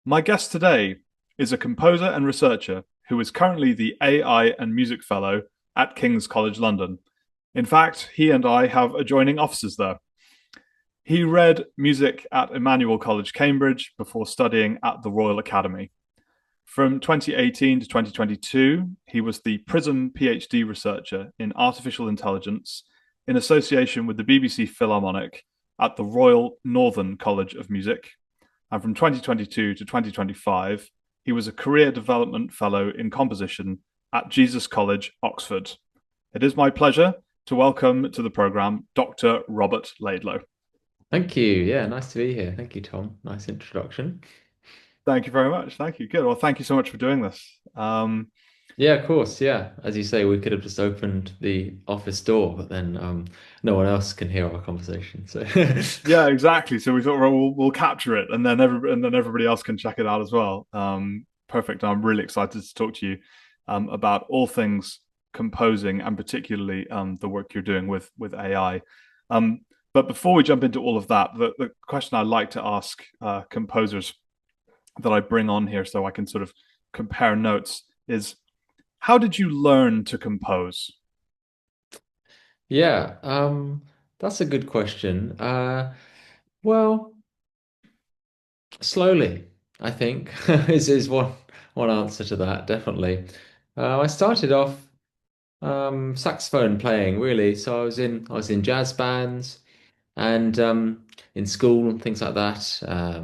My guest today is a composer and researcher who is currently the AI and Music Fellow at King's College London. In fact, he and I have adjoining offices there. He read music at Emmanuel College, Cambridge, before studying at the Royal Academy. From 2018 to 2022, he was the PRiSM PhD Researcher in Artificial Intelligence in association with the BBC Philharmonic at the Royal Northern College of Music. And from 2022 to 2025, he was a Career Development Fellow in Composition at Jesus College, Oxford. It is my pleasure to welcome to the programme Dr. Robert Laidlow. Thank you. Yeah, nice to be here. Thank you, Tom. Nice introduction. Thank you very much. Thank you. Good. Well, thank you so much for doing this. Yeah, of course. Yeah. As you say, we could have just opened the office door, but then no one else can hear our conversation. So Yeah, exactly. So we thought, well, we'll capture it, and then everybody else can check it out as well. Perfect. I'm really excited to talk to you about all things composing, and particularly the work you're doing with AI. Um, but before we jump into all of that, the question I like to ask composers that I bring on here, so I can sort of compare notes, is how did you learn to compose? yeah, that's a good question. Well, slowly, I think is one answer to that, definitely. I started off saxophone playing, really. So I was in jazz bands. And in school and things like that.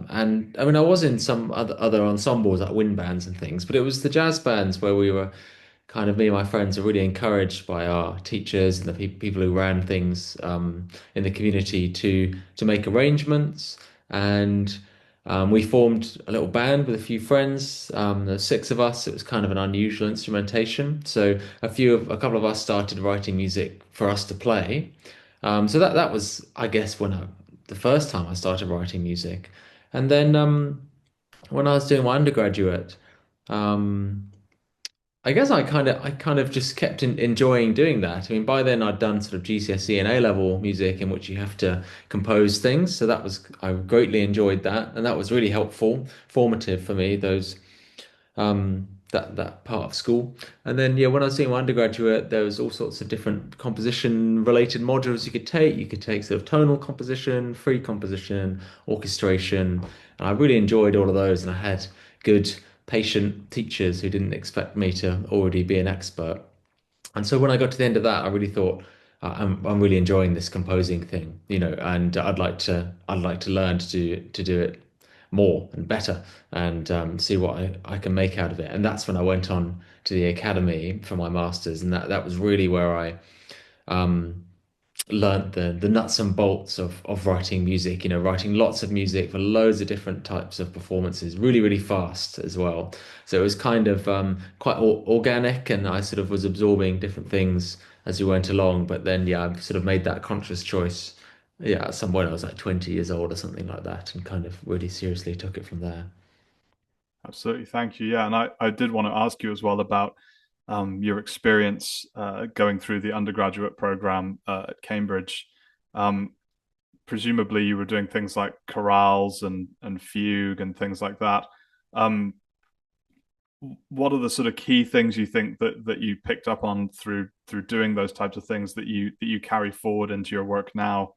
And I mean, I was in some other ensembles like wind bands and things, but it was the jazz bands where we were kind of me and my friends were really encouraged by our teachers and the people who ran things in the community to make arrangements. And we formed a little band with a few friends. There's six of us. It was kind of an unusual instrumentation. So a couple of us started writing music for us to play. So that was, I guess, the first time I started writing music, and then when I was doing my undergraduate, um, I guess I kind of just kept enjoying doing that. I mean, by then I'd done sort of GCSE and A level music in which you have to compose things, so I greatly enjoyed that, and that was really helpful, formative for me. That part of school. And then yeah, when I was doing my undergraduate, there was all sorts of different composition related modules you could take. You could take sort of tonal composition, free composition, orchestration, and I really enjoyed all of those. And I had good, patient teachers who didn't expect me to already be an expert. And so when I got to the end of that, I really thought, I'm really enjoying this composing thing, and I'd like to learn to do it more and better and see what I can make out of it. And that's when I went on to the academy for my master's, and that was really where I um, learned the nuts and bolts of writing music, writing lots of music for loads of different types of performances, really, really fast as well. So it was kind of quite organic, and I sort of was absorbing different things as we went along. But then, yeah, I sort of made that conscious choice, yeah, at some point I was like 20 years old or something like that, and kind of really seriously took it from there. Absolutely, thank you. Yeah, and I did want to ask you as well about your experience going through the undergraduate program at Cambridge. Um, Presumably, you were doing things like chorales and fugue and things like that. Um, what are the sort of key things you think that you picked up on through doing those types of things that you carry forward into your work now?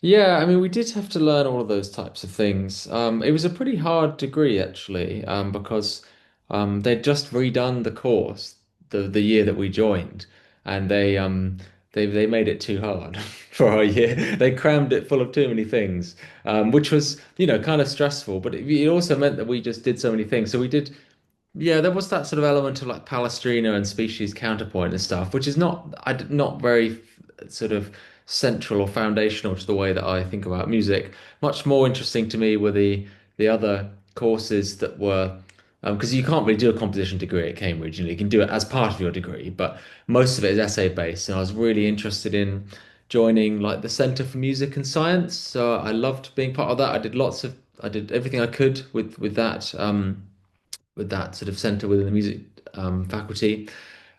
Yeah, I mean, we did have to learn all of those types of things. It was a pretty hard degree actually, because they'd just redone the course the year that we joined, and they made it too hard for our year. They crammed it full of too many things, which was kind of stressful. But it also meant that we just did so many things. So we did. Yeah, there was that sort of element of like Palestrina and species counterpoint and stuff, which is not very sort of central or foundational to the way that I think about music. Much more interesting to me were the other courses that were because you can't really do a composition degree at Cambridge, you can do it as part of your degree, but most of it is essay based, and I was really interested in joining like the Centre for Music and Science. So I loved being part of that. I did everything I could with that sort of center within the music faculty.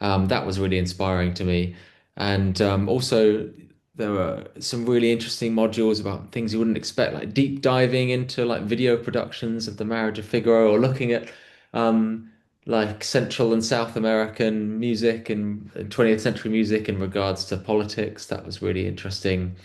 That was really inspiring to me. And also, there were some really interesting modules about things you wouldn't expect, like deep diving into like video productions of the Marriage of Figaro, or looking at um, like Central and South American music and 20th century music in regards to politics. That was really interesting.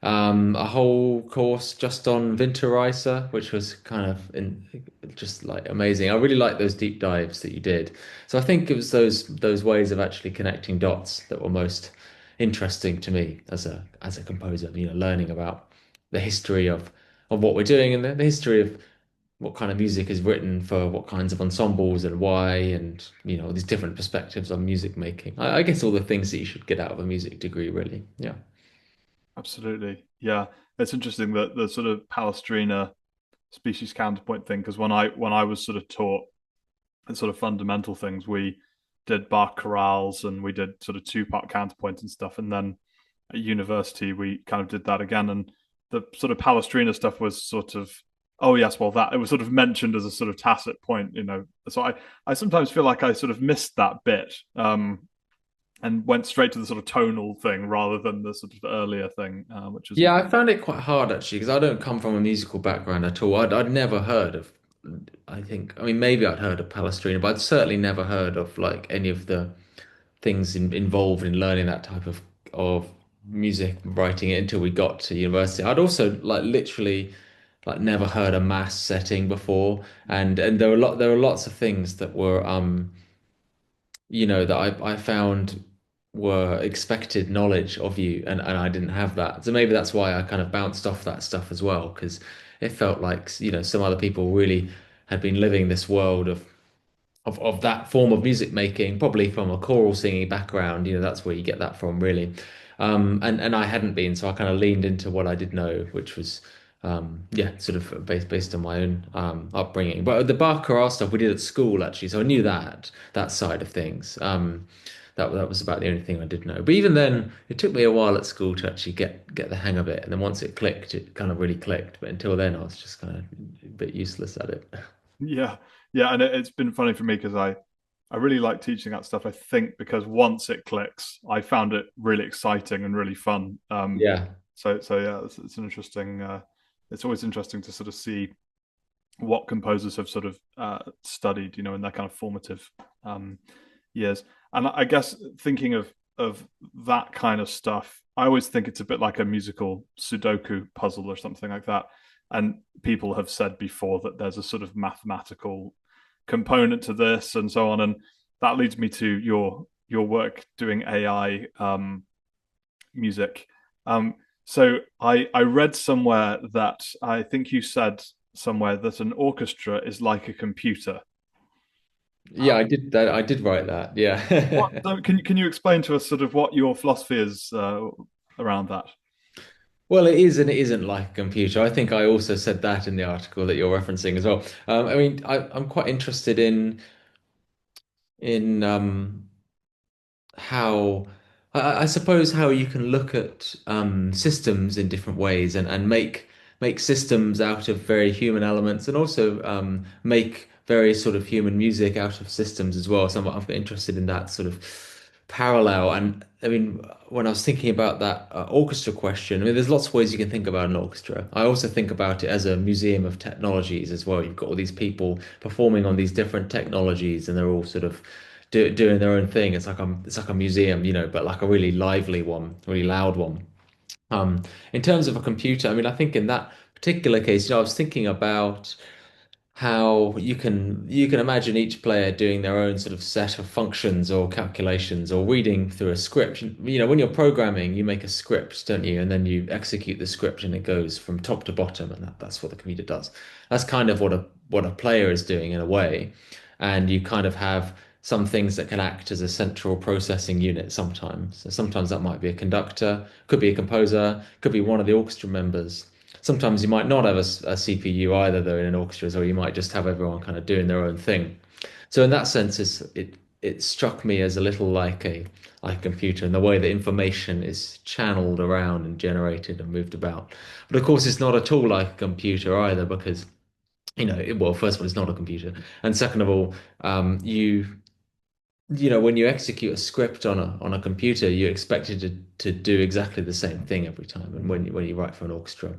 A whole course just on Winterreise, which was kind of just like amazing. I really like those deep dives that you did. So I think it was those ways of actually connecting dots that were most interesting to me as a composer. Learning about the history of what we're doing and the history of what kind of music is written for what kinds of ensembles and why, and these different perspectives on music making. I guess all the things that you should get out of a music degree, really. Yeah. Absolutely. Yeah. It's interesting that the sort of Palestrina species counterpoint thing, because when I was sort of taught the sort of fundamental things, we did Bach chorales and we did sort of two-part counterpoint and stuff. And then at university we kind of did that again. And the sort of Palestrina stuff was sort of, oh yes, well, that it was sort of mentioned as a sort of tacit point. So I sometimes feel like I sort of missed that bit. And went straight to the sort of tonal thing rather than the sort of earlier thing, which is Yeah, I found it quite hard actually because I don't come from a musical background at all. I'd never heard of, I mean, maybe I'd heard of Palestrina, but I'd certainly never heard of like any of the things involved in learning that type of music, writing it until we got to university. I'd also like literally like never heard a mass setting before, and there were lots of things that were that I found were expected knowledge of you, and I didn't have that. So maybe that's why I kind of bounced off that stuff as well, because it felt like, some other people really had been living this world of that form of music making, probably from a choral singing background. That's where you get that from, really. And I hadn't been, so I kind of leaned into what I did know, which was yeah, sort of based on my own upbringing. But the Bach chorale stuff we did at school actually, so I knew that side of things. That was about the only thing I did know. But even then, it took me a while at school to actually get the hang of it. And then once it clicked, it kind of really clicked. But until then, I was just kind of a bit useless at it. yeah, yeah, and it's been funny for me because I really like teaching that stuff. I think because once it clicks, I found it really exciting and really fun. Yeah. So yeah, it's an interesting. It's always interesting to sort of see what composers have sort of studied, in their kind of formative years. And I guess thinking of that kind of stuff, I always think it's a bit like a musical Sudoku puzzle or something like that. And people have said before that there's a sort of mathematical component to this and so on. And that leads me to your work doing AI music. So I read somewhere that I think you said somewhere that an orchestra is like a computer. Yeah, I did that. I did write that. What Yeah. so can you explain to us sort of what your philosophy is around that? Well, it is and it isn't like a computer. I think I also said that in the article that you're referencing as well. I mean, I'm quite interested in how I suppose how you can look at systems in different ways and make systems out of very human elements, and also make very sort of human music out of systems as well. So I'm interested in that sort of parallel. And I mean, when I was thinking about that orchestra question, I mean, there's lots of ways you can think about an orchestra. I also think about it as a museum of technologies as well. You've got all these people performing on these different technologies, and they're all sort of doing their own thing. It's like a museum, but like a really lively one, really loud one. In terms of a computer, I mean, I think in that particular case, I was thinking about how you can imagine each player doing their own sort of set of functions or calculations or reading through a script. When you're programming, you make a script, don't you? And then you execute the script and it goes from top to bottom, and that's what the computer does. That's kind of what a player is doing in a way. And you kind of have some things that can act as a central processing unit sometimes. So sometimes that might be a conductor, could be a composer, could be one of the orchestra members. Sometimes you might not have a CPU either, though, in an orchestra, or you might just have everyone kind of doing their own thing. So in that sense, it struck me as a little like a computer in the way that information is channeled around and generated and moved about. But of course, it's not at all like a computer either, because well, first of all, it's not a computer, and second of all, you when you execute a script on a computer, you expect it to do exactly the same thing every time. And when you write for an orchestra,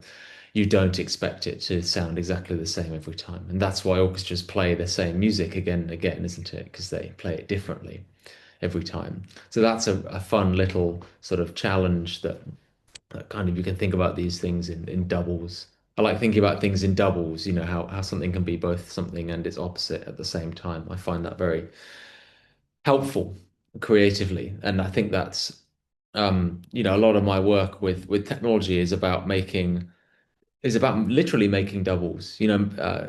you don't expect it to sound exactly the same every time. And that's why orchestras play the same music again and again, isn't it? Because they play it differently every time. So that's a fun little sort of challenge that kind of you can think about these things in doubles. I like thinking about things in doubles, how something can be both something and its opposite at the same time. I find that very helpful creatively. And I think that's a lot of my work with technology is about literally making doubles,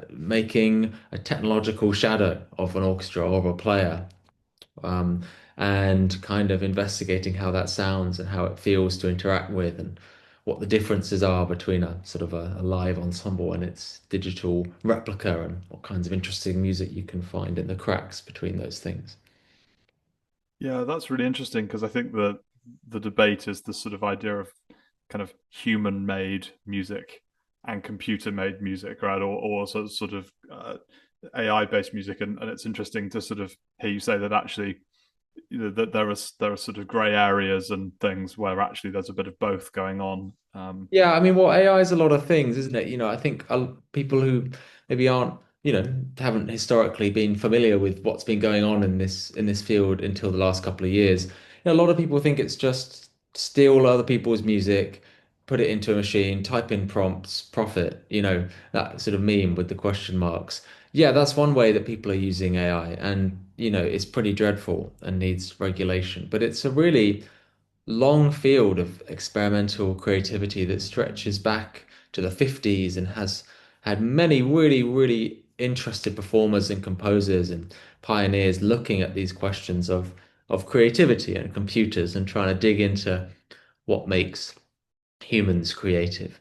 making a technological shadow of an orchestra or of a player, um, and kind of investigating how that sounds and how it feels to interact with and what the differences are between a sort of a live ensemble and its digital replica and what kinds of interesting music you can find in the cracks between those things. Yeah, that's really interesting because I think the debate is the sort of idea of kind of human made music and computer made music, right? Or sort of AI based music, and it's interesting to sort of hear you say that actually that there are sort of grey areas and things where actually there's a bit of both going on. Yeah, I mean, well, AI is a lot of things, isn't it? I think people who maybe aren't, haven't historically been familiar with what's been going on in this field until the last couple of years. A lot of people think it's just steal other people's music, put it into a machine, type in prompts, profit, that sort of meme with the question marks. Yeah, that's one way that people are using AI, and it's pretty dreadful and needs regulation. But it's a really long field of experimental creativity that stretches back to the 50s and has had many really, really interested performers and composers and pioneers looking at these questions of creativity and computers and trying to dig into what makes humans creative.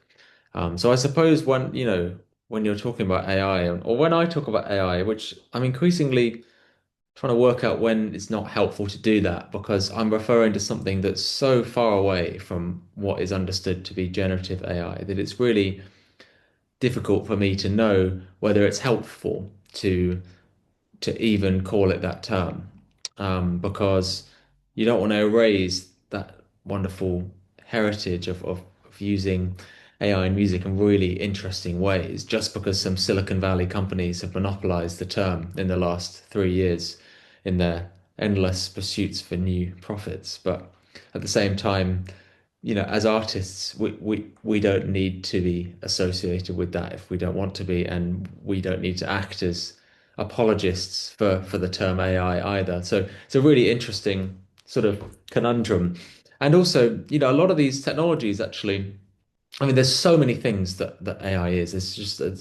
So I suppose when you're talking about AI, or when I talk about AI, which I'm increasingly trying to work out when it's not helpful to do that because I'm referring to something that's so far away from what is understood to be generative AI that it's really difficult for me to know whether it's helpful to even call it that term, because you don't want to erase that wonderful heritage of using AI in music in really interesting ways just because some Silicon Valley companies have monopolized the term in the last 3 years in their endless pursuits for new profits. But at the same time, as artists, we don't need to be associated with that if we don't want to be, and we don't need to act as apologists for the term AI either. So it's a really interesting sort of conundrum. And also, a lot of these technologies actually, I mean, there's so many things that AI is. There's just an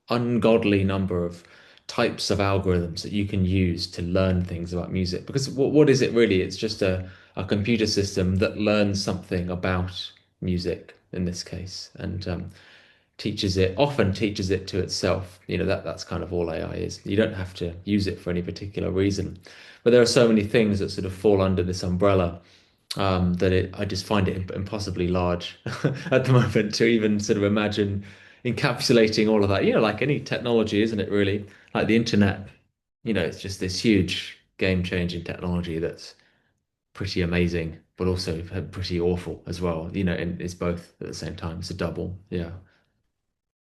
ungodly number of types of algorithms that you can use to learn things about music. Because what is it really? It's just a computer system that learns something about music in this case and often teaches it to itself. That's kind of all AI is. You don't have to use it for any particular reason. But there are so many things that sort of fall under this umbrella I just find it impossibly large at the moment to even sort of imagine encapsulating all of that. Like any technology, isn't it really? Like the internet, it's just this huge game-changing technology that's pretty amazing, but also pretty awful as well. And it's both at the same time. It's a double. Yeah.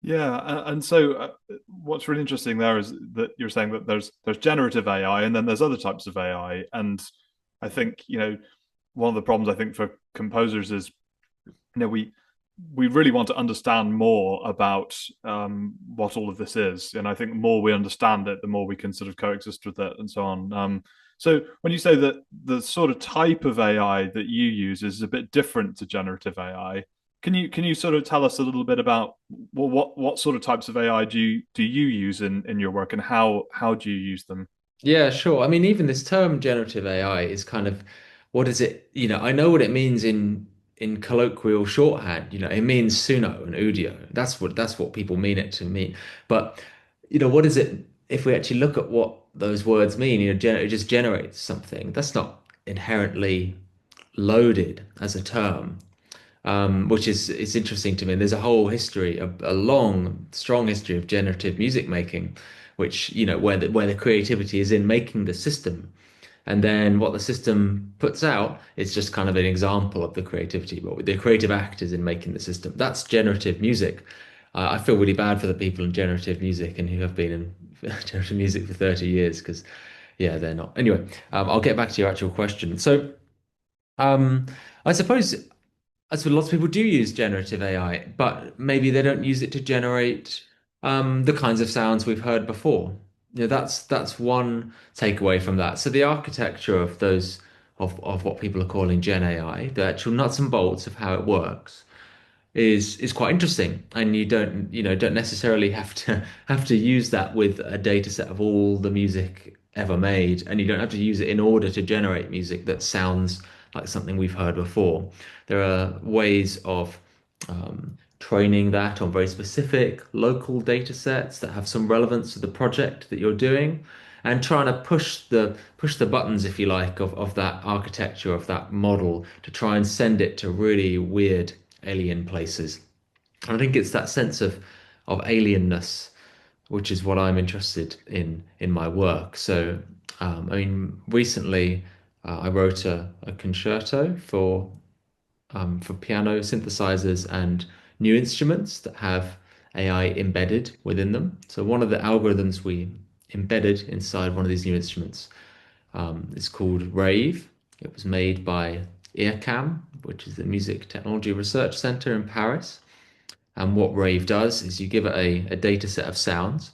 Yeah, and so what's really interesting there is that you're saying that there's generative AI and then there's other types of AI, and I think one of the problems I think for composers is we really want to understand more about what all of this is, and I think the more we understand it, the more we can sort of coexist with it and so on. So when you say that the sort of type of AI that you use is a bit different to generative AI, can you sort of tell us a little bit about what sort of types of AI do you use in your work, and how do you use them? Yeah, sure. I mean, even this term generative AI is kind of what is it? I know what it means in colloquial shorthand. It means suno and udio. That's what people mean it to mean. But what is it if we actually look at what those words mean? It just generates something. That's not inherently loaded as a term, which is it's interesting to me. There's a whole history, a long, strong history of generative music making, which where the creativity is in making the system And then what the system puts out is just kind of an example of the creativity, but with the creative actors in making the system. That's generative music. I feel really bad for the people in generative music and who have been in generative music for 30 years because, yeah, they're not. Anyway, I'll get back to your actual question. So, um, I suppose as lots of people do use generative AI, but maybe they don't use it to generate the kinds of sounds we've heard before. That's one takeaway from that. So the architecture of those of what people are calling Gen AI, the actual nuts and bolts of how it works, is quite interesting. And you don't necessarily have to use that with a data set of all the music ever made, and you don't have to use it in order to generate music that sounds like something we've heard before. There are ways of training that on very specific local data sets that have some relevance to the project that you're doing, and trying to push the buttons, if you like, of that architecture of that model to try and send it to really weird alien places. And I think it's that sense of alienness, which is what I'm interested in my work. So, I mean, recently I wrote a concerto for piano synthesizers and new instruments that have AI embedded within them. So one of the algorithms we embedded inside one of these new instruments is called Rave. It was made by IRCAM, which is the Music Technology Research Center in Paris. And what Rave does is you give it a data set of sounds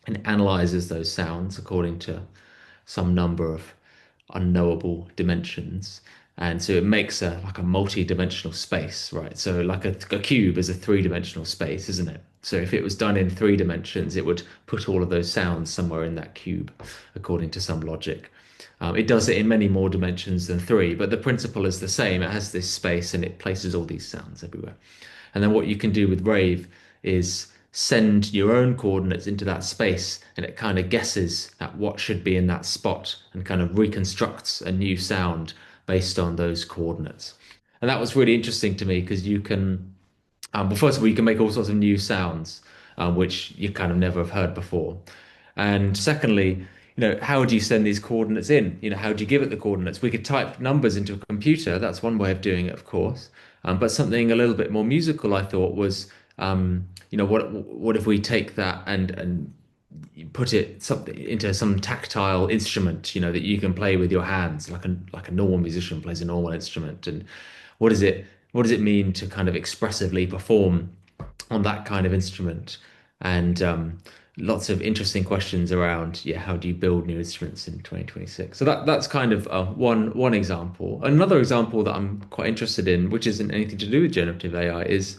and it analyzes those sounds according to some number of unknowable dimensions. And so it makes a like a multi-dimensional space, right? So like a cube is a three-dimensional space, isn't it? So if it was done in 3 dimensions, it would put all of those sounds somewhere in that cube, according to some logic. It does it in many more dimensions than three, but the principle is the same. It has this space and it places all these sounds everywhere. And then what you can do with Rave is send your own coordinates into that space and it kind of guesses at what should be in that spot and kind of reconstructs a new sound based on those coordinates. And that was really interesting to me because you can, well, first of all, you can make all sorts of new sounds, which you kind of never have heard before. And secondly, how do you send these coordinates in? How do you give it the coordinates? We could type numbers into a computer. That's one way of doing it, of course. But something a little bit more musical, I thought, was, what if we take that and you put it something into some tactile instrument, that you can play with your hands, like a normal musician plays a normal instrument. And what does it mean to kind of expressively perform on that kind of instrument? And lots of interesting questions around, yeah, how do you build new instruments in 2026? So that's kind of one example. Another example that I'm quite interested in, which isn't anything to do with generative AI, is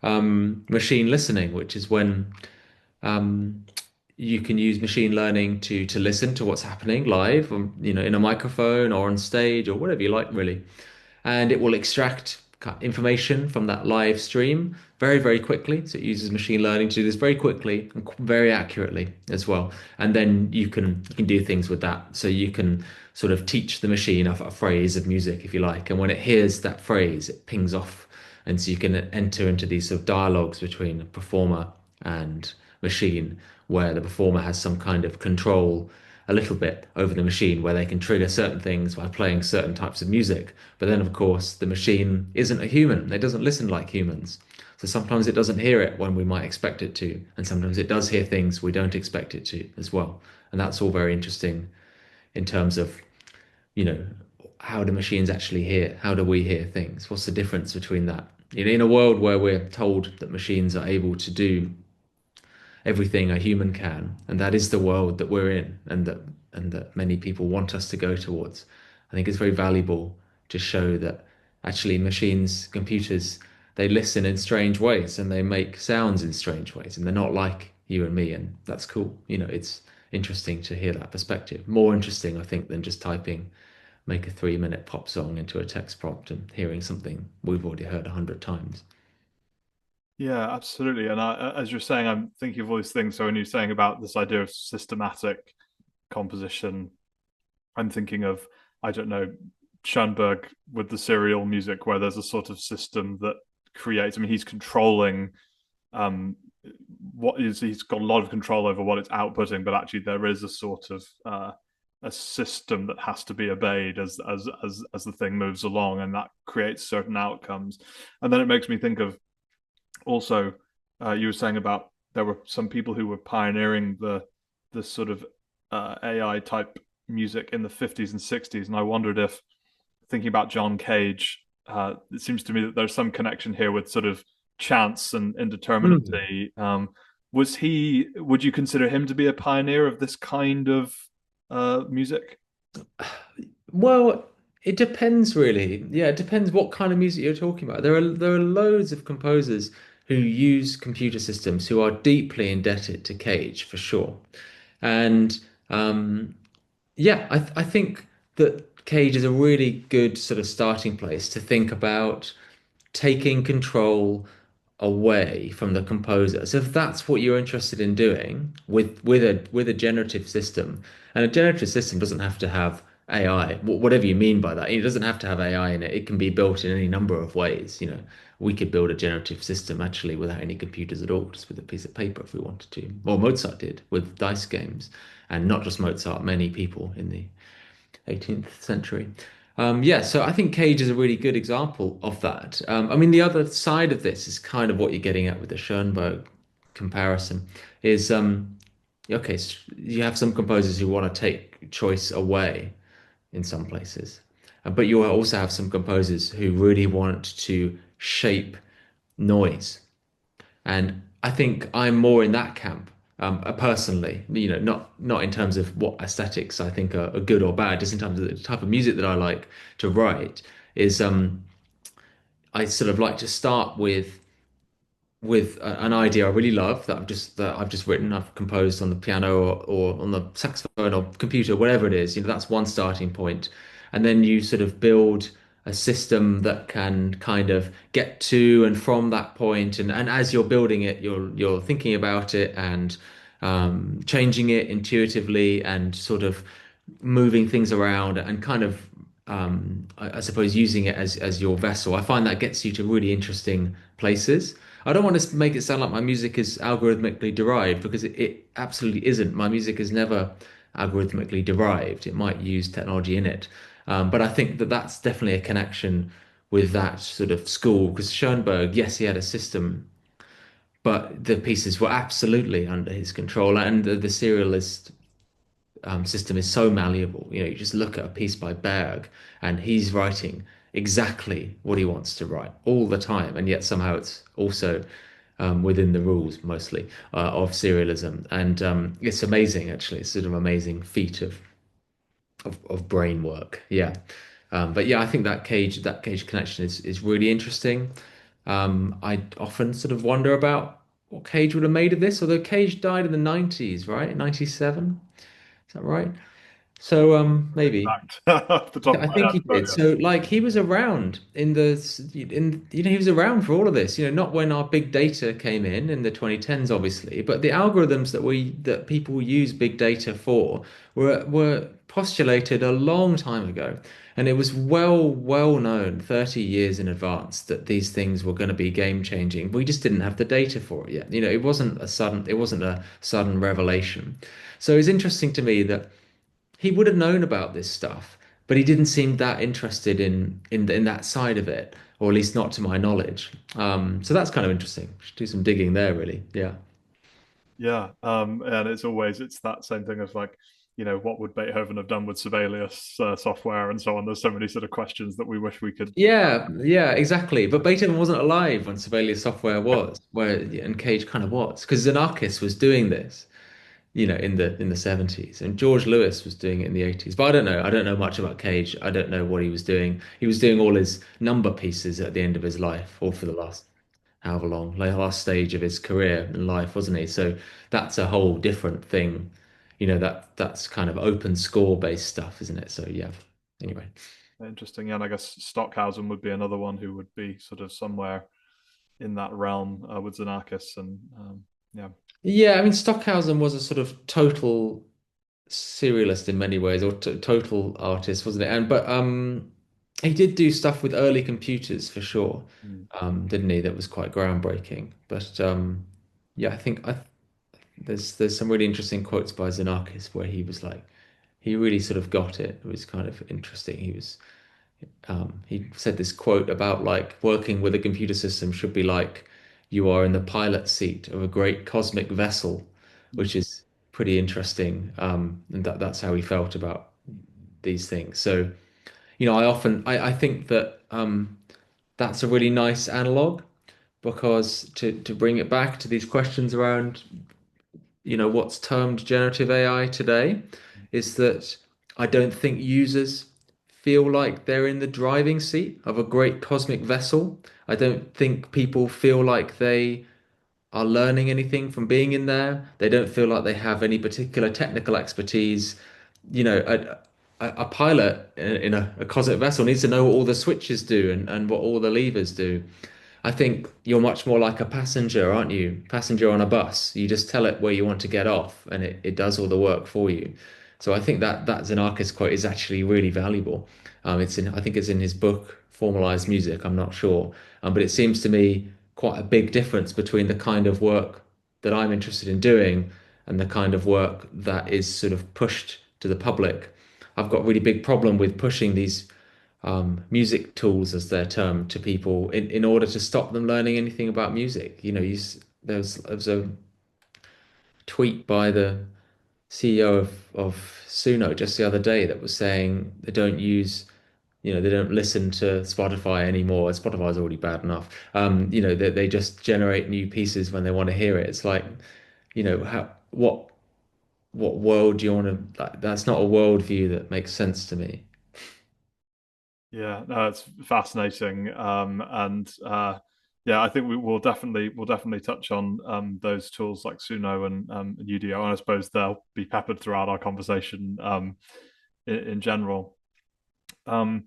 machine listening, which is when um, you can use machine learning to listen to what's happening live, in a microphone or on stage or whatever you like, really. And it will extract information from that live stream very, very quickly. So it uses machine learning to do this very quickly and very accurately as well. And then you can do things with that. So you can sort of teach the machine a phrase of music, if you like. And when it hears that phrase, it pings off. And so you can enter into these sort of dialogues between a performer and machine, where the performer has some kind of control a little bit over the machine, where they can trigger certain things by playing certain types of music. But then, of course, the machine isn't a human. It doesn't listen like humans. So sometimes it doesn't hear it when we might expect it to. And sometimes it does hear things we don't expect it to as well. And that's all very interesting in terms of, you know, how do machines actually hear? How do we hear things? What's the difference between that? In a world where we're told that machines are able to do everything a human can, and that is the world that we're in, and that many people want us to go towards. I think it's very valuable to show that actually machines, computers, they listen in strange ways and they make sounds in strange ways, and they're not like you and me, and that's cool. It's interesting to hear that perspective. More interesting, I think, than just typing make a 3-minute pop song into a text prompt and hearing something we've already heard 100 times. Yeah, absolutely. And as you're saying, I'm thinking of all these things. So when you're saying about this idea of systematic composition, I'm thinking of, I don't know, Schoenberg with the serial music, where there's a sort of system that creates. I mean, he's controlling um, he's got a lot of control over what it's outputting, but actually there is a sort of a system that has to be obeyed as the thing moves along, and that creates certain outcomes. And then it makes me think of also you were saying about there were some people who were pioneering the sort of AI type music in the 50s and 60s, and I wondered if thinking about John Cage, it seems to me that there's some connection here with sort of chance and Hmm. indeterminacy. Was he? Would you consider him to be a pioneer of this kind of music? Well, it depends really. Yeah, it depends what kind of music you're talking about. There are loads of composers who use computer systems who are deeply indebted to Cage for sure. And yeah, I think that Cage is a really good sort of starting place to think about taking control away from the composer. So if that's what you're interested in doing with a generative system, and a generative system doesn't have to have AI, whatever you mean by that, it doesn't have to have AI in it. It can be built in any number of ways. We could build a generative system actually without any computers at all, just with a piece of paper if we wanted to. Or Mozart did with dice games, and not just Mozart, many people in the 18th century. Yeah, so I think Cage is a really good example of that. I mean, the other side of this is kind of what you're getting at with the Schoenberg comparison is okay, so you have some composers who want to take choice away in some places, but you also have some composers who really want to shape noise. And I think I'm more in that camp, personally. Not in terms of what aesthetics I think are good or bad, just in terms of the type of music that I like to write. Is I sort of like to start with an idea I really love that I've just written, I've composed on the piano or on the saxophone or computer, whatever it is. That's one starting point, and then you sort of build a system that can kind of get to and from that point, and as you're building it, you're thinking about it and changing it intuitively and sort of moving things around and kind of I suppose using it as your vessel. I find that gets you to really interesting places. I don't want to make it sound like my music is algorithmically derived because it absolutely isn't. My music is never algorithmically derived. It might use technology in it. But I think that that's definitely a connection with that sort of school because Schoenberg, yes, he had a system, but the pieces were absolutely under his control. And the serialist system is so malleable. You just look at a piece by Berg, and he's writing exactly what he wants to write all the time, and yet somehow it's also within the rules mostly of serialism, and it's amazing. Actually, it's sort of amazing feat of brain work. Yeah, but yeah, I think that Cage connection is really interesting. I often sort of wonder about what Cage would have made of this, although Cage died in the 90s, right? 97. Is that right? So maybe Fact, off the top of I my think head, he but did. So like he was around he was around for all of this. Not when our big data came in the 2010s, obviously, but the algorithms that people use big data for were postulated a long time ago. And it was well known 30 years in advance that these things were going to be game changing. We just didn't have the data for it yet. It wasn't a sudden revelation. So it's interesting to me that he would have known about this stuff, but he didn't seem that interested in that side of it, or at least not to my knowledge. So that's kind of interesting. Should do some digging there, really. Yeah. yeah, and it's that same thing of like, what would Beethoven have done with Sibelius software and so on. There's so many sort of questions that we wish we could. Yeah, yeah, exactly. But Beethoven wasn't alive when Sibelius software was, and Cage kind of was, because Xenakis was doing this, in the 70s, and George Lewis was doing it in the 80s. But I don't know. I don't know much about Cage. I don't know what he was doing. He was doing all his number pieces at the end of his life, or for the last however long, like last stage of his career and life, wasn't he? So that's a whole different thing. That's kind of open score based stuff, isn't it? So yeah. Anyway. Interesting, yeah, and I guess Stockhausen would be another one who would be sort of somewhere in that realm with Xenakis, and yeah. Yeah, I mean Stockhausen was a sort of total serialist in many ways, or total artist, wasn't it? And but he did do stuff with early computers for sure, Mm. didn't he? That was quite groundbreaking. But yeah, I think there's some really interesting quotes by Xenakis where he was like, he really sort of got it. It was kind of interesting. He said this quote about like working with a computer system should be like you are in the pilot seat of a great cosmic vessel, which is pretty interesting. And that's how he felt about these things. So, I think that that's a really nice analog because to bring it back to these questions around what's termed generative AI today is that I don't think users feel like they're in the driving seat of a great cosmic vessel. I don't think people feel like they are learning anything from being in there. They don't feel like they have any particular technical expertise. You know, a pilot in a cosmic vessel needs to know what all the switches do and what all the levers do. I think you're much more like a passenger, aren't you? Passenger on a bus. You just tell it where you want to get off and it does all the work for you. So I think that Xenakis quote is actually really valuable. I think it's in his book, Formalized Music, I'm not sure. But it seems to me quite a big difference between the kind of work that I'm interested in doing and the kind of work that is sort of pushed to the public. I've got a really big problem with pushing these music tools, as they're termed, to people in order to stop them learning anything about music. There was a tweet by the CEO of Suno just the other day that was saying they don't listen to Spotify anymore. Spotify is already bad enough. They just generate new pieces when they want to hear it. It's like, what world do you want to, like, that's not a worldview that makes sense to me. Yeah, no, it's fascinating, and yeah, I think we'll definitely touch on those tools like Suno and UDO, and I suppose they'll be peppered throughout our conversation in general. Um,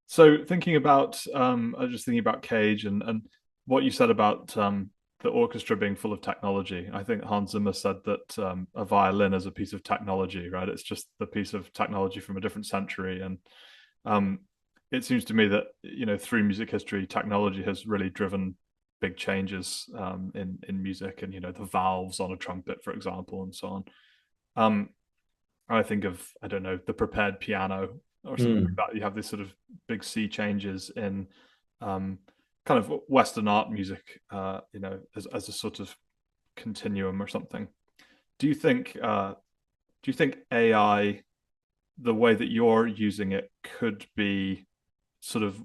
so I was just thinking about Cage and what you said about the orchestra being full of technology. I think Hans Zimmer said that a violin is a piece of technology, right? It's just the piece of technology from a different century, and um, it seems to me that through music history, technology has really driven big changes in music, and the valves on a trumpet, for example, and so on. Um, I think of, I don't know, the prepared piano or something like Mm. that. You have these sort of big sea changes in um, kind of Western art music, as a sort of continuum or something. Do you think uh, do you think AI, the way that you're using it, could be sort of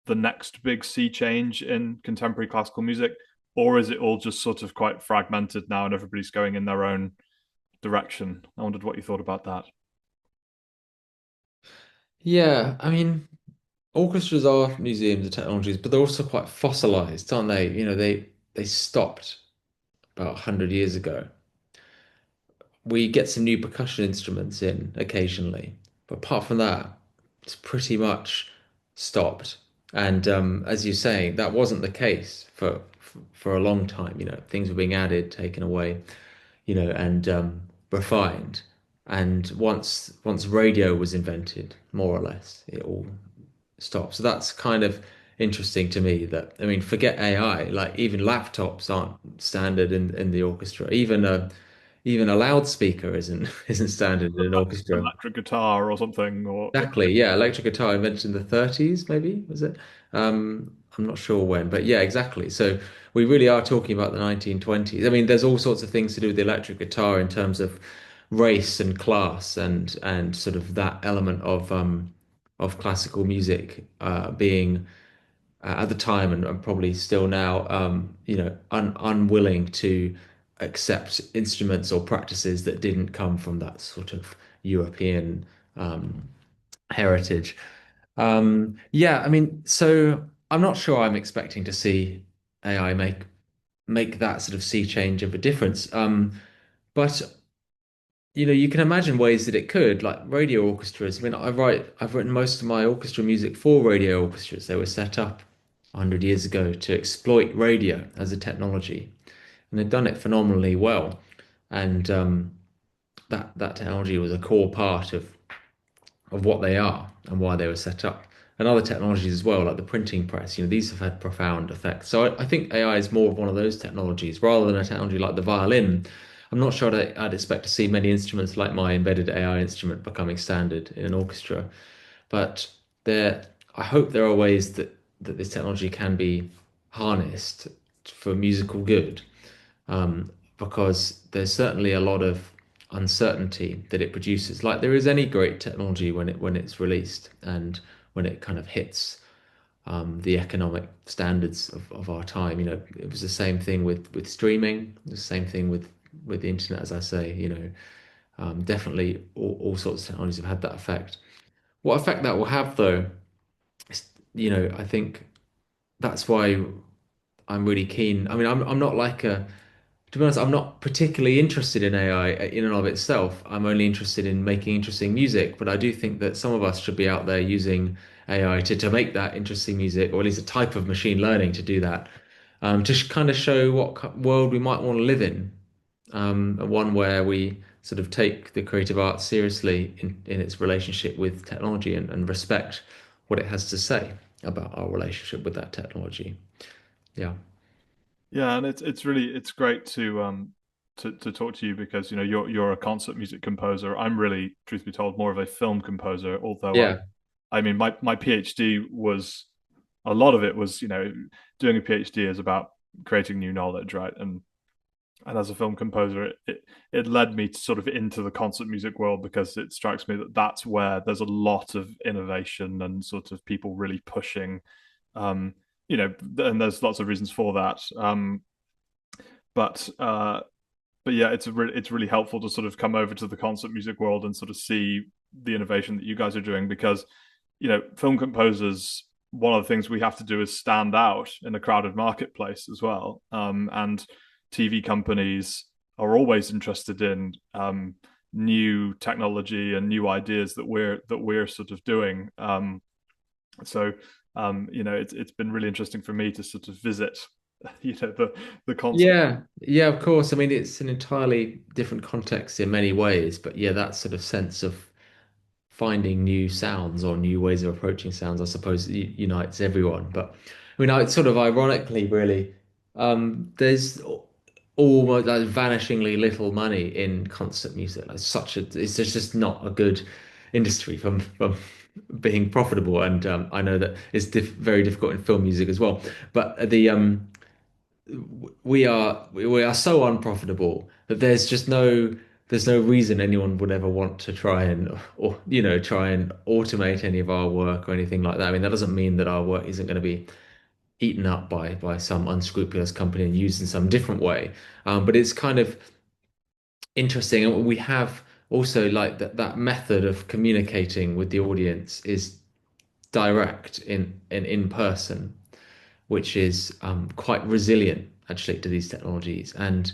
the next big sea change in contemporary classical music, or is it all just sort of quite fragmented now and everybody's going in their own direction? I wondered what you thought about that. Yeah, I mean, orchestras are museums of technologies, but they're also quite fossilized, aren't they? They stopped about 100 years ago. We get some new percussion instruments in occasionally, but apart from that, it's pretty much stopped. And as you're saying, that wasn't the case for a long time. Things were being added, taken away, and refined. And once radio was invented, more or less, it all stop. So that's kind of interesting to me that, I mean, forget AI, like even laptops aren't standard in the orchestra. Even a loudspeaker isn't standard in an orchestra. Electric guitar or something, or Exactly. Yeah, electric guitar invented in the 30s, maybe, was it? I'm not sure when, but yeah, exactly. So we really are talking about the 1920s. I mean, there's all sorts of things to do with the electric guitar in terms of race and class and sort of that element of classical music being at the time and probably still now, unwilling to accept instruments or practices that didn't come from that sort of European um, heritage. Yeah, I mean, so I'm not sure I'm expecting to see AI make that sort of sea change of a difference. But you can imagine ways that it could, like radio orchestras. I mean, I've written most of my orchestra music for radio orchestras. They were set up 100 years ago to exploit radio as a technology, and they've done it phenomenally well. And that technology was a core part of what they are and why they were set up. And other technologies as well, like the printing press, these have had profound effects. So I think AI is more of one of those technologies rather than a technology like the violin, I'm not sure I'd expect to see many instruments like my embedded AI instrument becoming standard in an orchestra. But there, I hope there are ways that this technology can be harnessed for musical good, because there's certainly a lot of uncertainty that it produces. Like there is any great technology when it's released and when it kind of hits the economic standards of our time. You know, it was the same thing with streaming, the same thing with the internet, as I say. You know, definitely all sorts of technologies have had that effect. What effect that will have, though, is, you know, I think that's why I'm really keen. I mean, I'm not like a to be honest, I'm not particularly interested in AI in and of itself. I'm only interested in making interesting music, but I do think that some of us should be out there using AI to make that interesting music, or at least a type of machine learning to do that, to kind of show what world we might want to live in, and one where we sort of take the creative arts seriously in its relationship with technology and respect what it has to say about our relationship with that technology. Yeah. Yeah, and it's great to talk to you because you're a concert music composer. I'm really, truth be told, more of a film composer. Although Yeah. I mean, my PhD was a lot of it was doing a PhD is about creating new knowledge, right? And as a film composer, it led me to sort of into the concert music world because it strikes me that that's where there's a lot of innovation and sort of people really pushing, um, and there's lots of reasons for that. But but yeah, it's really helpful to sort of come over to the concert music world and sort of see the innovation that you guys are doing because film composers, one of the things we have to do is stand out in a crowded marketplace as well. And TV companies are always interested in new technology and new ideas that we're sort of doing. So it's been really interesting for me to sort of visit the concert. Yeah, yeah, of course. I mean, it's an entirely different context in many ways, but yeah, that sort of sense of finding new sounds or new ways of approaching sounds, I suppose, unites everyone. But I mean, it's sort of ironically, really, there's almost like vanishingly little money in concert music. Like such a, it's just not a good industry from being profitable. And I know that it's very difficult in film music as well. But we are so unprofitable that there's no reason anyone would ever want to try and or try and automate any of our work or anything like that. I mean, that doesn't mean that our work isn't going to be eaten up by some unscrupulous company and used in some different way. But it's kind of interesting, and we have also like that method of communicating with the audience is direct in person, which is quite resilient actually to these technologies. And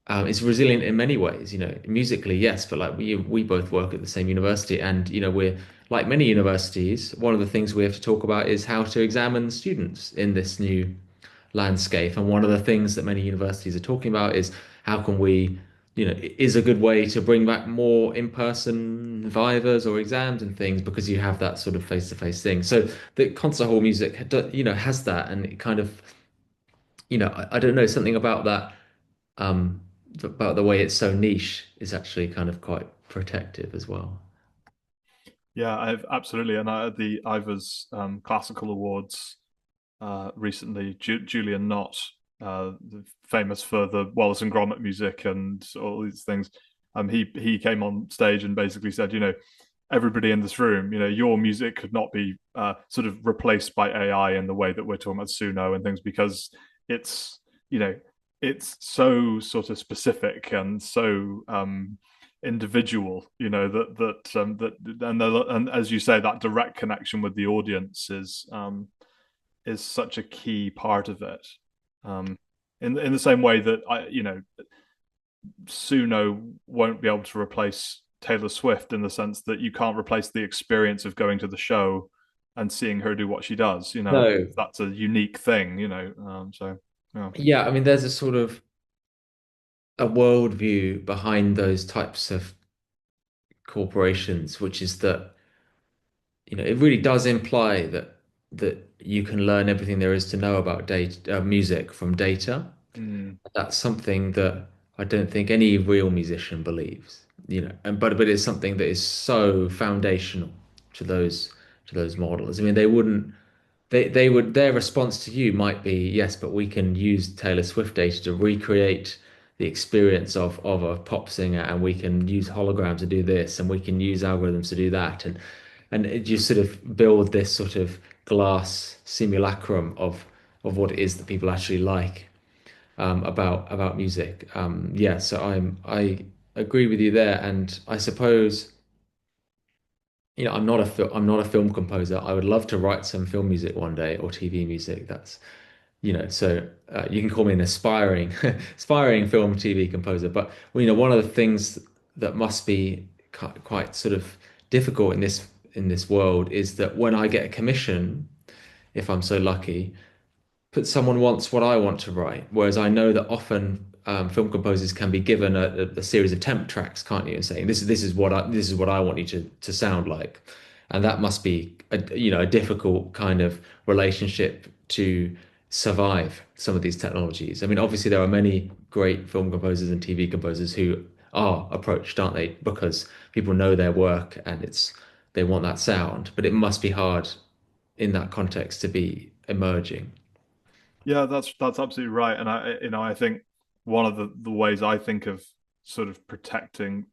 it's resilient in many ways, musically, yes, but like we both work at the same university, and we're like many universities. One of the things we have to talk about is how to examine students in this new landscape. And one of the things that many universities are talking about is how can we, is a good way to bring back more in-person vivas or exams and things because you have that sort of face-to-face thing. So the concert hall music, has that, and it kind of, I don't know, something about that, about the way it's so niche is actually kind of quite protective as well. Yeah, I've absolutely, and I had the Ivors Classical Awards recently. Julian Knott, famous for the Wallace and Gromit music and all these things, he came on stage and basically said, everybody in this room, your music could not be sort of replaced by AI in the way that we're talking about Suno and things because it's you know it's so sort of specific and so individual, and as you say, that direct connection with the audience is such a key part of it. In the same way that Suno won't be able to replace Taylor Swift in the sense that you can't replace the experience of going to the show and seeing her do what she does. No, That's a unique thing. So yeah. yeah, I mean, there's a sort of a worldview behind those types of corporations, which is that, it really does imply that you can learn everything there is to know about data, music from data. Mm. That's something that I don't think any real musician believes, and but it's something that is so foundational to those models. I mean, they would their response to you might be, yes, but we can use Taylor Swift data to recreate the experience of a pop singer, and we can use holograms to do this, and we can use algorithms to do that, and you sort of build this sort of glass simulacrum of what it is that people actually like about music. Yeah, so I agree with you there, and I suppose I'm not a film composer. I would love to write some film music one day or TV music. That's so you can call me an aspiring aspiring film TV composer. But well, one of the things that must be quite sort of difficult in this world is that when I get a commission, if I'm so lucky, but someone wants what I want to write. Whereas I know that often film composers can be given a series of temp tracks, can't you? And saying this is what I want you to sound like, and that must be a difficult kind of relationship to survive some of these technologies. I mean, obviously there are many great film composers and TV composers who are approached, aren't they? Because people know their work and they want that sound, but it must be hard in that context to be emerging. Yeah, that's absolutely right. And I think one of the ways I think of sort of protecting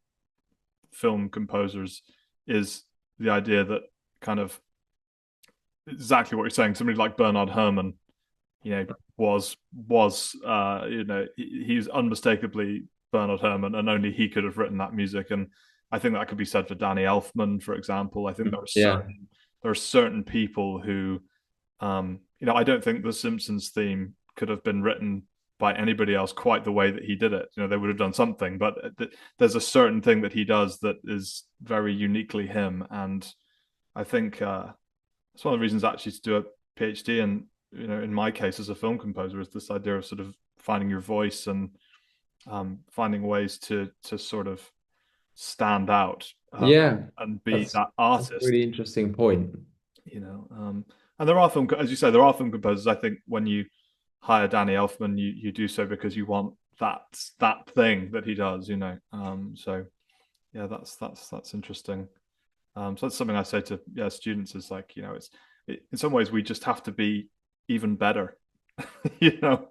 film composers is the idea that kind of exactly what you're saying. Somebody like Bernard Herrmann, he's unmistakably Bernard Herrmann, and only he could have written that music. And I think that could be said for Danny Elfman, for example. I think Yeah. there are certain people who, I don't think the Simpsons theme could have been written by anybody else quite the way that he did it. They would have done something, but there's a certain thing that he does that is very uniquely him. And I think it's one of the reasons actually to do a PhD. And in my case, as a film composer, is this idea of sort of finding your voice and finding ways to sort of stand out Yeah, and be that's that that's a artist. really interesting point. And there are as you say, there are film composers. I think when you hire Danny Elfman, you do so because you want that thing that he does. So yeah, that's interesting. So that's something I say to students is like in some ways we just have to be even better. you know.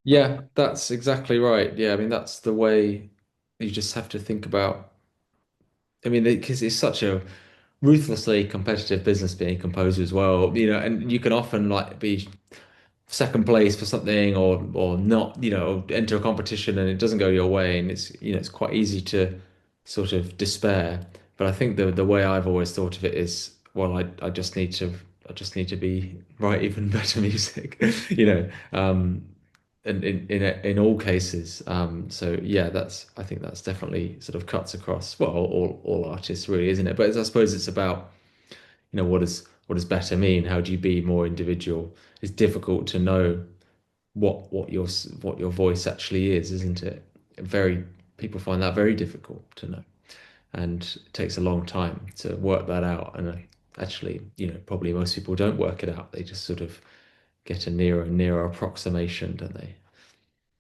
Yeah, that's exactly right. Yeah, I mean that's the way you just have to think about. I mean, because it's such a ruthlessly competitive business being a composer as well, and you can often like be second place for something or not, enter a competition and it doesn't go your way, and it's quite easy to sort of despair. But I think the way I've always thought of it is, well, I just need to be write even better music, in all cases. So yeah, I think that's definitely sort of cuts across well all artists really, isn't it? But I suppose it's about what does better mean? How do you be more individual? It's difficult to know what your voice actually is, isn't it? Very People find that very difficult to know, and it takes a long time to work that out. And actually, probably most people don't work it out. They just sort of get a nearer and nearer approximation, don't they?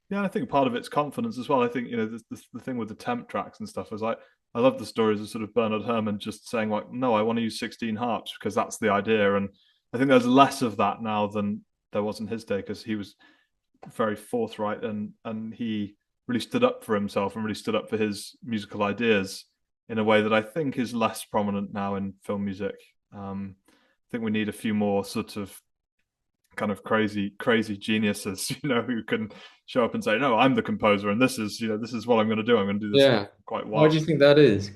Yeah, and I think part of it's confidence as well. I think the thing with the temp tracks and stuff is like I love the stories of sort of Bernard Herrmann just saying like, no, I want to use 16 harps because that's the idea. And I think there's less of that now than there was in his day because he was very forthright and he really stood up for himself and really stood up for his musical ideas in a way that I think is less prominent now in film music. I think we need a few more sort of kind of crazy geniuses, who can show up and say, "No, I'm the composer, and this is what I'm going to do. I'm going to do this Yeah. quite Why wild." do you think that is?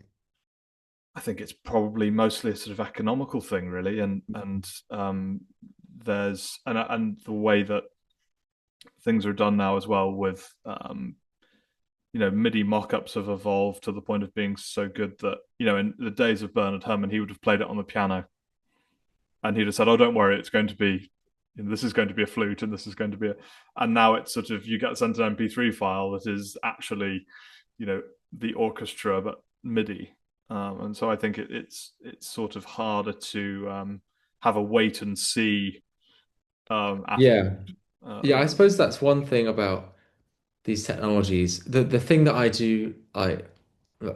I think it's probably mostly a sort of economical thing, really, and there's and the way that things are done now as well with MIDI mock-ups have evolved to the point of being so good that in the days of Bernard Herrmann, he would have played it on the piano and he'd have said, "Oh, don't worry, it's going to be this is going to be a flute and this is going to be a," and now it's sort of you get sent an MP3 file that is actually the orchestra but MIDI, and so I think it's sort of harder to have a wait and see attitude. Yeah. Yeah, I suppose that's one thing about these technologies. The thing that I do, I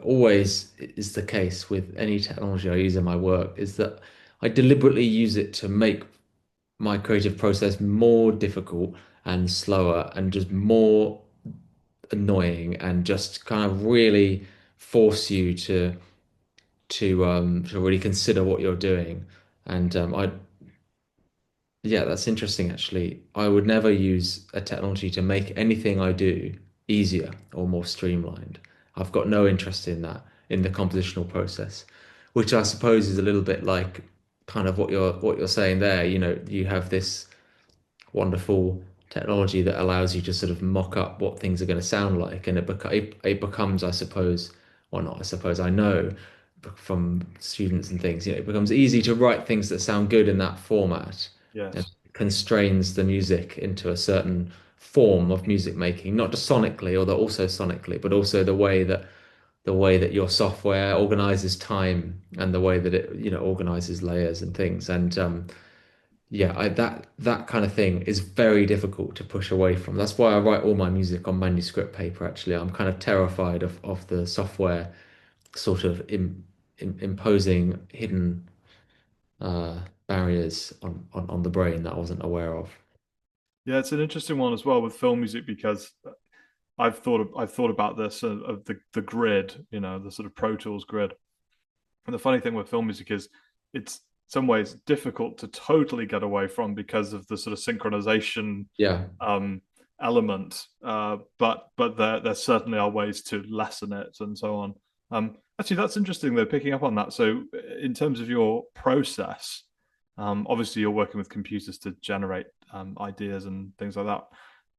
always is the case with any technology I use in my work is that I deliberately use it to make my creative process more difficult and slower and just more annoying and just kind of really force you to really consider what you're doing. And I Yeah, that's interesting actually. I would never use a technology to make anything I do easier or more streamlined. I've got no interest in that in the compositional process, which I suppose is a little bit like kind of what you're saying there. You know, you have this wonderful technology that allows you to sort of mock up what things are going to sound like, and it becomes, I suppose, or not, I suppose I know from students and things, you know, it becomes easy to write things that sound good in that format and Yes. constrains the music into a certain form of music making, not just sonically, although also sonically, but also the way that your software organizes time and the way that it, you know, organizes layers and things. And yeah, that kind of thing is very difficult to push away from. That's why I write all my music on manuscript paper, actually. I'm kind of terrified of the software sort of imposing hidden uh, barriers on the brain that I wasn't aware of. Yeah, it's an interesting one as well with film music because I've thought about this of the grid, you know, the sort of Pro Tools grid. And the funny thing with film music is it's in some ways difficult to totally get away from because of the sort of synchronization Yeah. um, element. But there certainly are ways to lessen it and so on. Actually, that's interesting though, picking up on that. So, in terms of your process, obviously you're working with computers to generate ideas and things like that.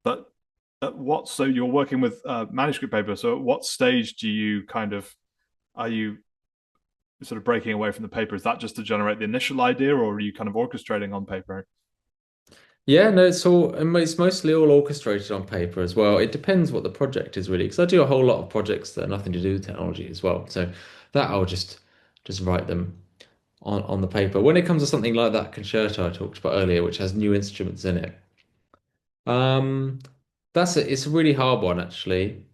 But so you're working with manuscript paper. So, at what stage do you kind of are you sort of breaking away from the paper? Is that just to generate the initial idea, or are you kind of orchestrating on paper? Yeah, no, it's mostly all orchestrated on paper as well. It depends what the project is really, because I do a whole lot of projects that are nothing to do with technology as well. So that I'll just write them on the paper. When it comes to something like that concerto I talked about earlier, which has new instruments in it, um, it's a really hard one actually.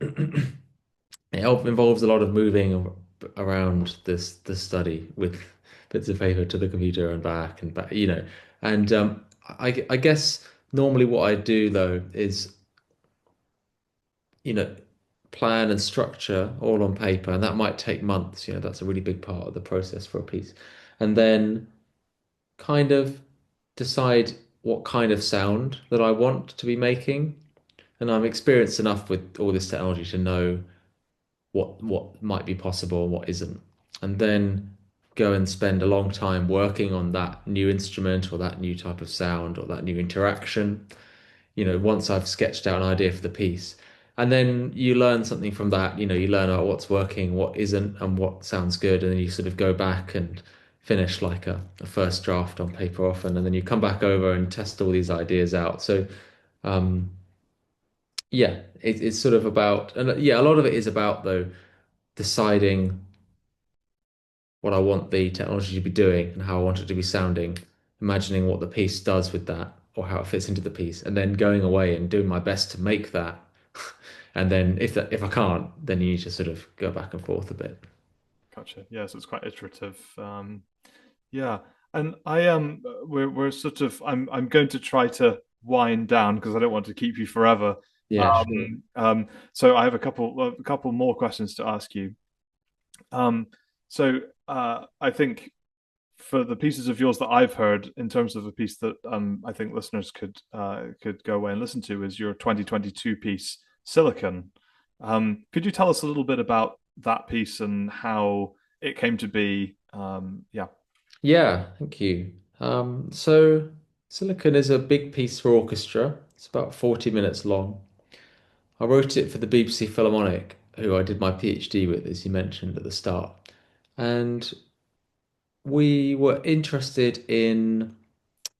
Involves a lot of moving around the study with bits of paper to the computer and back, you know. And I guess normally what I do though is, you know, plan and structure all on paper, and that might take months. You know, that's a really big part of the process for a piece. And then kind of decide what kind of sound that I want to be making. And I'm experienced enough with all this technology to know what might be possible and what isn't. And then go and spend a long time working on that new instrument or that new type of sound or that new interaction, you know, once I've sketched out an idea for the piece. And then you learn something from that, you know, you learn about what's working, what isn't, and what sounds good. And then you sort of go back and finish like a first draft on paper often. And then you come back over and test all these ideas out. So, um, yeah, it's sort of about, and yeah, a lot of it is about though deciding what I want the technology to be doing and how I want it to be sounding, imagining what the piece does with that or how it fits into the piece, and then going away and doing my best to make that. And then if I can't, then you need to sort of go back and forth a bit. Gotcha. Yeah, so it's quite iterative. Yeah, and we're sort of I'm going to try to wind down because I don't want to keep you forever. Yeah, sure. So I have a couple more questions to ask you. Um, so I think for the pieces of yours that I've heard, in terms of a piece that I think listeners could go away and listen to, is your 2022 piece, Silicon. Could you tell us a little bit about that piece and how it came to be? Yeah. Yeah, thank you. So Silicon is a big piece for orchestra. It's about 40 minutes long. I wrote it for the BBC Philharmonic, who I did my PhD with, as you mentioned at the start. And we were interested in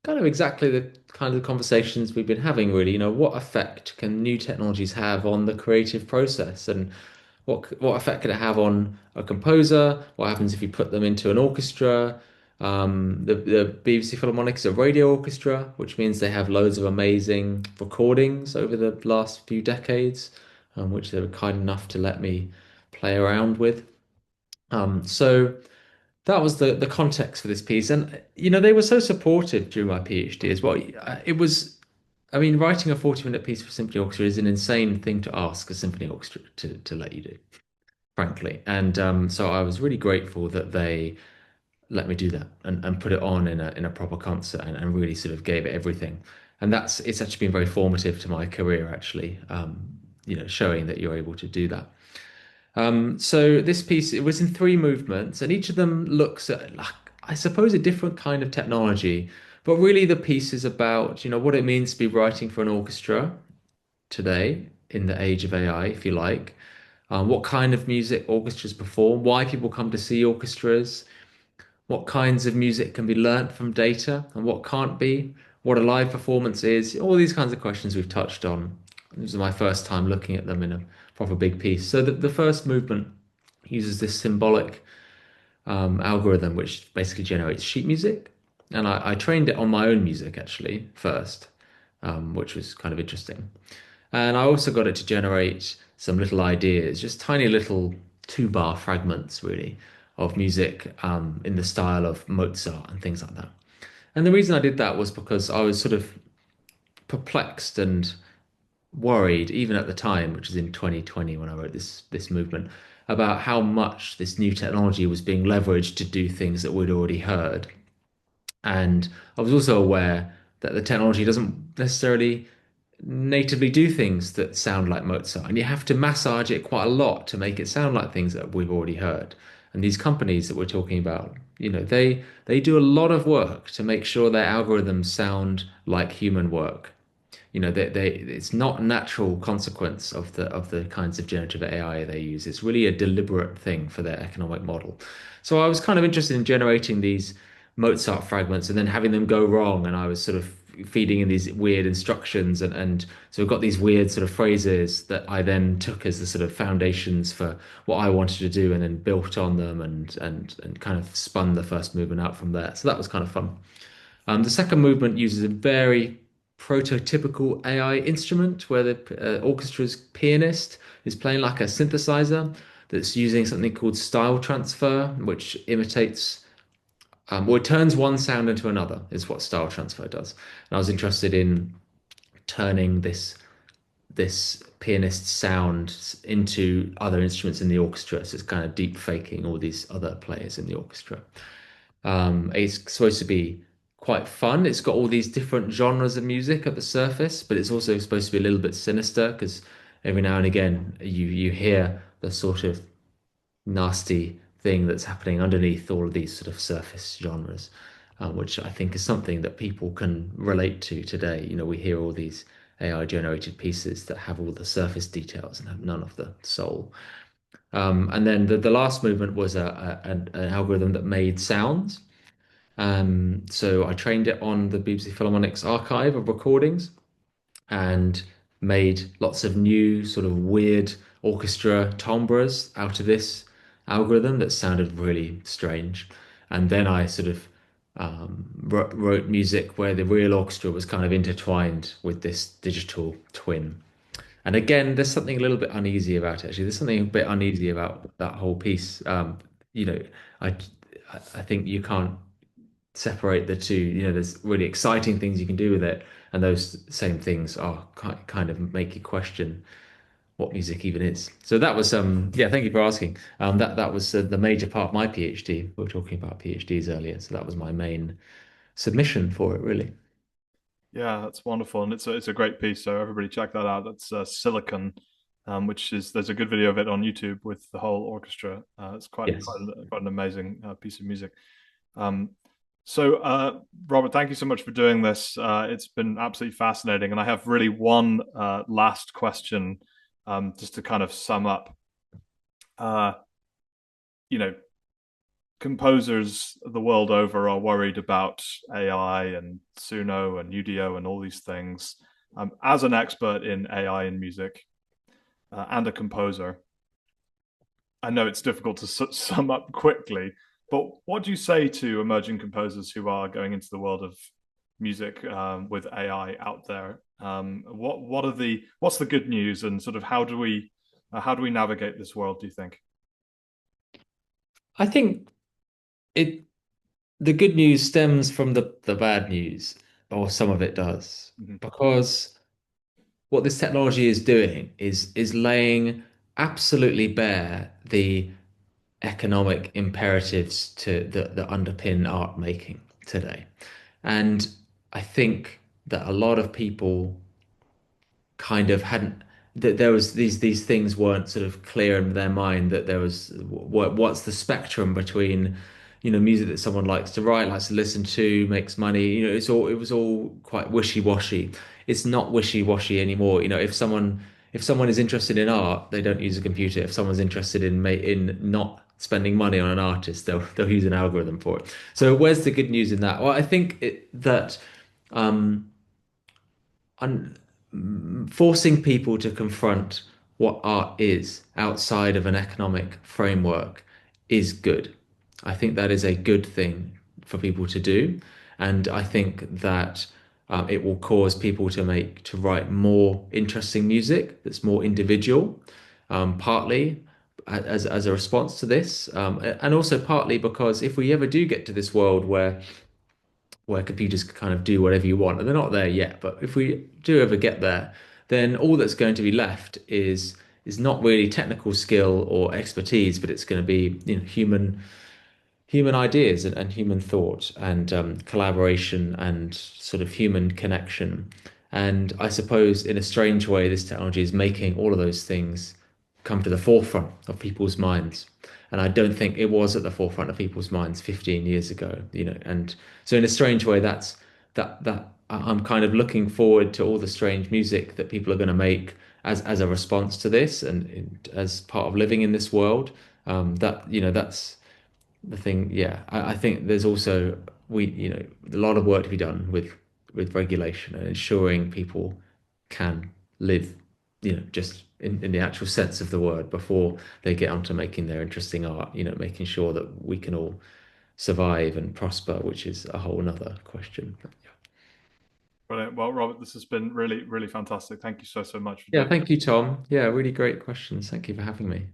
kind of exactly the kind of conversations we've been having, really. You know, what effect can new technologies have on the creative process, and what effect can it have on a composer? What happens if you put them into an orchestra? The BBC Philharmonic is a radio orchestra, which means they have loads of amazing recordings over the last few decades. which they were kind enough to let me play around with. So that was the context for this piece, and they were so supportive during my PhD as well. It was, I mean, writing a 40-minute piece for symphony orchestra is an insane thing to ask a symphony orchestra to let you do, frankly. And so I was really grateful that they let me do that and put it on in a proper concert and really sort of gave it everything. And it's actually been very formative to my career, actually, showing that you're able to do that. So this piece, it was in three movements, and each of them looks at, like, I suppose, a different kind of technology. But really, the piece is about, what it means to be writing for an orchestra today in the age of AI, if you like. What kind of music orchestras perform, why people come to see orchestras, what kinds of music can be learnt from data and what can't be, what a live performance is, all these kinds of questions we've touched on. This is my first time looking at them in a proper big piece. So the first movement uses this symbolic algorithm which basically generates sheet music. And I trained it on my own music actually first, which was kind of interesting. And I also got it to generate some little ideas, just tiny little 2-bar fragments, really, of music in the style of Mozart and things like that. And the reason I did that was because I was sort of perplexed and worried, even at the time, which was in 2020 when I wrote this movement, about how much this new technology was being leveraged to do things that we'd already heard. And I was also aware that the technology doesn't necessarily natively do things that sound like Mozart, and you have to massage it quite a lot to make it sound like things that we've already heard. And these companies that we're talking about, they do a lot of work to make sure their algorithms sound like human work. It's not a natural consequence of the kinds of generative AI they use. It's really a deliberate thing for their economic model. So I was kind of interested in generating these Mozart fragments and then having them go wrong, and I was sort of feeding in these weird instructions, and so we've got these weird sort of phrases that I then took as the sort of foundations for what I wanted to do, and then built on them and kind of spun the first movement out from there. So that was kind of fun. The second movement uses a very prototypical AI instrument where the orchestra's pianist is playing like a synthesizer that's using something called style transfer, which imitates, well, it turns one sound into another, is what style transfer does. And I was interested in turning this pianist's sound into other instruments in the orchestra. So it's kind of deep faking all these other players in the orchestra. It's supposed to be quite fun. It's got all these different genres of music at the surface, but it's also supposed to be a little bit sinister because every now and again you hear the sort of nasty thing that's happening underneath all of these sort of surface genres, which I think is something that people can relate to today. We hear all these AI generated pieces that have all the surface details and have none of the soul. And then the last movement was an algorithm that made sounds. So I trained it on the BBC Philharmonic's archive of recordings and made lots of new sort of weird orchestra timbres out of this algorithm that sounded really strange. And then I sort of wrote music where the real orchestra was kind of intertwined with this digital twin. And again, there's something a little bit uneasy about it, actually. There's something a bit uneasy about that whole piece. You know, I I think you can't separate the two. There's really exciting things you can do with it, and those same things are kind of make you question what music even is. So that was yeah, thank you for asking. That was the major part of my PhD. We were talking about PhDs earlier, so that was my main submission for it, really. Yeah, that's wonderful, and it's a great piece. So everybody check that out. That's Silicon, which is there's a good video of it on YouTube with the whole orchestra. It's Yes. quite an amazing piece of music. Um, so Robert, thank you so much for doing this. It's been absolutely fascinating, and I have really one last question, just to kind of sum up. Uh, you know, composers the world over are worried about AI and Suno and UDO and all these things. As an expert in AI and music and a composer, I know it's difficult to sum up quickly, but what do you say to emerging composers who are going into the world of music with AI out there? What's the good news, and sort of how do we navigate this world? Do you think? I think it the good news stems from the bad news, or some of it does, Mhm. because what this technology is doing is laying absolutely bare the economic imperatives that underpin art making today. And I think that a lot of people kind of hadn't that there was these things weren't sort of clear in their mind that there was what's the spectrum between music that someone likes to write, likes to listen to, makes money. It was all quite wishy-washy. It's not wishy-washy anymore. If someone is interested in art, they don't use a computer. If someone's interested in not spending money on an artist, they'll use an algorithm for it. So where's the good news in that? Well, I think that um un forcing people to confront what art is outside of an economic framework is good. I think that is a good thing for people to do, and I think that it will cause people to write more interesting music that's more individual, partly as a response to this, and also partly because if we ever do get to this world where computers can kind of do whatever you want, and they're not there yet, but if we do ever get there, then all that's going to be left is not really technical skill or expertise, but it's going to be human ideas and human thought and collaboration and sort of human connection. And I suppose in a strange way, this technology is making all of those things come to the forefront of people's minds. And I don't think it was at the forefront of people's minds 15 years ago. And so in a strange way, that I'm kind of looking forward to all the strange music that people are going to make as a response to this and as part of living in this world. That's the thing. Yeah, I think there's also a lot of work to be done with regulation and ensuring people can live, just in the actual sense of the word before they get onto making their interesting art, making sure that we can all survive and prosper, which is a whole nother question. Brilliant. Well, Robert, this has been really, really fantastic. Thank you so much for Yeah, doing thank you, Tom. Yeah, really great questions. Thank you for having me.